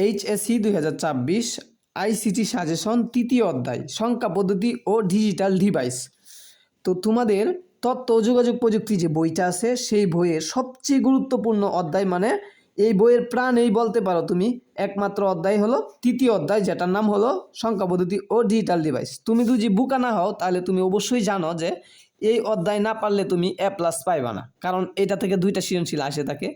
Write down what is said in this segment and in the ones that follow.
HSC 2024 ICT suggestion তৃতীয় অধ্যায় সংখ্যা পদ্ধতি ও ডিজিটাল ডিভাইস। তো তোমাদের তথ্য ও যোগাযোগ প্রযুক্তি যে বইটা আছে সেই বইয়ের সবচেয়ে গুরুত্বপূর্ণ অধ্যায়, মানে এই বইয়ের প্রাণ এই বলতে পারো তুমি, একমাত্র অধ্যায় হলো তৃতীয় অধ্যায়, যেটার নাম হলো সংখ্যা পদ্ধতি ও ডিজিটাল ডিভাইস। তুমি যদি বোকা না হও তাহলে তুমি অবশ্যই জানো যে এই অধ্যায় না পারলে তুমি A+ পাইবা না, কারণ এটা থেকে দুইটা সৃজনশীল আসে থাকে।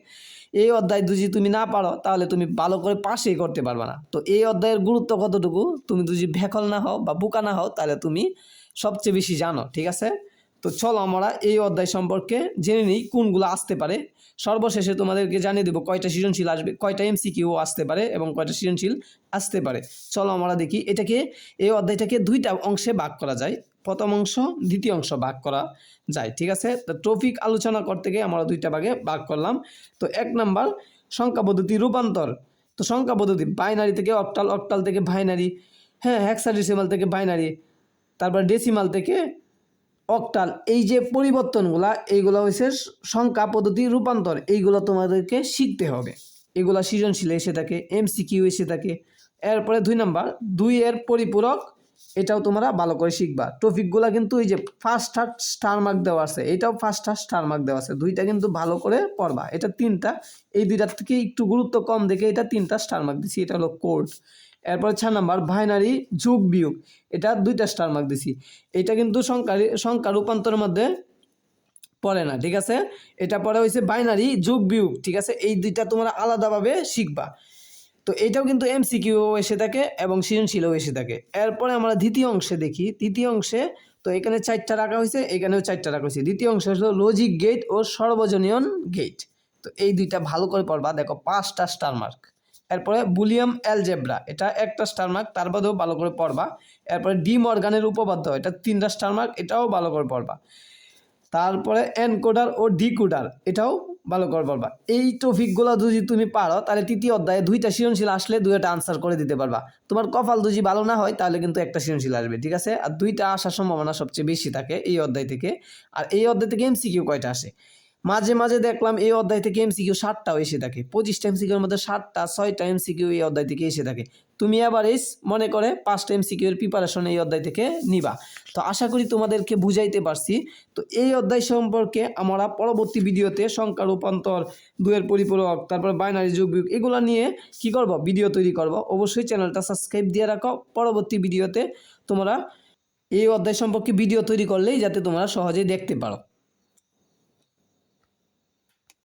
এই অধ্যায় যদি তুমি না পারো তাহলে তুমি ভালো করে পাসই করতে পারবে না। তো এই অধ্যায়ের গুরুত্ব কতটুকু তুমি যদি ভেকল না হও বা বোকা না হও তাহলে তুমি সবচেয়ে বেশি জানো, ঠিক আছে? তো চলো আমরা এই অধ্যায় সম্পর্কে জেনে নিই কোনগুলো আসতে পারে। সর্বশেষে তোমাদেরকে জানিয়ে দেবো কয়টা সৃজনশীল আসবে, কয়টা MCQ আসতে পারে এবং কয়টা সৃজনশীল আসতে পারে। চলো আমরা দেখি। এই অধ্যায়টাকে দুইটা অংশে ভাগ করা যায়, প্রথম অংশ দ্বিতীয় অংশ ভাগ করা যায়, ঠিক আছে? তো টপিক আলোচনা করতে গিয়ে আমরা দুইটা ভাগে ভাগ করলাম। তো 1 নাম্বার সংখ্যা পদ্ধতি রূপান্তর। তো সংখ্যা পদ্ধতি বাইনারি থেকে অক্টাল, অক্টাল থেকে বাইনারি, হ্যাঁ হেক্সাডেসিমাল থেকে বাইনারি, তারপর ডেসিমাল থেকে অক্টাল। এই যে পরিবর্তনগুলা এইগুলো হচ্ছে সংখ্যা পদ্ধতি রূপান্তর, এইগুলো তোমাদেরকে শিখতে হবে। এগুলা সৃজনশীল এসে থাকে, MCQ এসে থাকে। এরপরে 2 নাম্বার 2 এর পরিপূরক, এটাও তোমরা ভালো করে শিখবা। টপিকগুলা কিন্তু এই যে ফার্স্ট হার্ট স্টার মার্ক দেওয়া আছে, এটাও ফার্স্ট হার্ট স্টার মার্ক দেওয়া আছে, দুইটা কিন্তু ভালো করে পড়বা। এটা 3টা, এই দুইটার থেকে একটু গুরুত্ব কম দেখে এটা 3টা স্টার মার্ক দিছি, এটা হলো কোড। এরপরে 6 নাম্বার বাইনারি যোগ বিয়োগ, এটা 2টা স্টার মার্ক দিছি। এটা কিন্তু সংখ্যা রূপান্তরের মধ্যে পড়ে না, ঠিক আছে? এটা পড়ে হয়েছে বাইনারি যোগ বিয়োগ, ঠিক আছে? এই দুইটা তোমরা আলাদাভাবে শিখবা। তো এটাও কিন্তু MCQ এসে থাকে এবং সৃজনশীলও এসে থাকে। এরপরে আমরা দ্বিতীয় অংশে দেখি। দ্বিতীয় অংশে তো এখানে 4টা রাখা হয়েছে, এখানেও 4টা রাখা হয়েছে। দ্বিতীয় অংশ হলো লজিক গেট ও সর্বজনীন গেট। তো এই দুইটা ভালো করে পড়বা, দেখো 5টা স্টার মার্ক। এরপরে বুলিয়াম অ্যালজেব্রা, এটা 1টা স্টার মার্ক, তার বাদেও ভালো করে পড়বা। এরপরে ডি মর্গানের উপপাদ্য, এটা 3টা স্টার মার্ক, এটাও ভালো করে পড়বা। তারপরে এনকোডার ও ডিকোডার, এটাও ভালো করে পড়বা। এই টপিকগুলো যদি তুমি পারো তাহলে তৃতীয় অধ্যায়ে 2টা সৃজনশীল আসলে 2টা আনসার করে দিতে পারবা। তোমার কপাল যদি ভালো না হয় তাহলে কিন্তু 1টা সৃজনশীল আসবে, ঠিক আছে? আর 2টা আসার সম্ভাবনা সবচেয়ে বেশি থাকে এই অধ্যায় থেকে। আর এই অধ্যায় থেকে MCQ কয়টা আসে? মাঝে মাঝে দেখলাম এই অধ্যায় থেকে MCQ 7টাও এসে থাকে। 25টা MCQর মধ্যে 7টা 6টা MCQ এই অধ্যায় থেকে এসে থাকে। তুমি এভারেজ মনে করে 5টা MCQ এর প্রিপারেশন এই অধ্যায় থেকে নিবা। তো আশা করি তোমাদেরকে বুঝাইতে পারছি। তো এই অধ্যায় সম্পর্কে আমরা পরবর্তী ভিডিওতে সংখ্যা রূপান্তর, 2 এর পরিপূরক, তারপর বাইনারি যোগ বিয়োগ, এগুলো নিয়ে কি করব, ভিডিও তৈরি করব। অবশ্যই চ্যানেলটা সাবস্ক্রাইব দিয়ে রাখো। পরবর্তী ভিডিওতে তোমরা এই অধ্যায় সম্পর্কে ভিডিও তৈরি করলেই যাতে তোমরা সহজেই দেখতে পারো।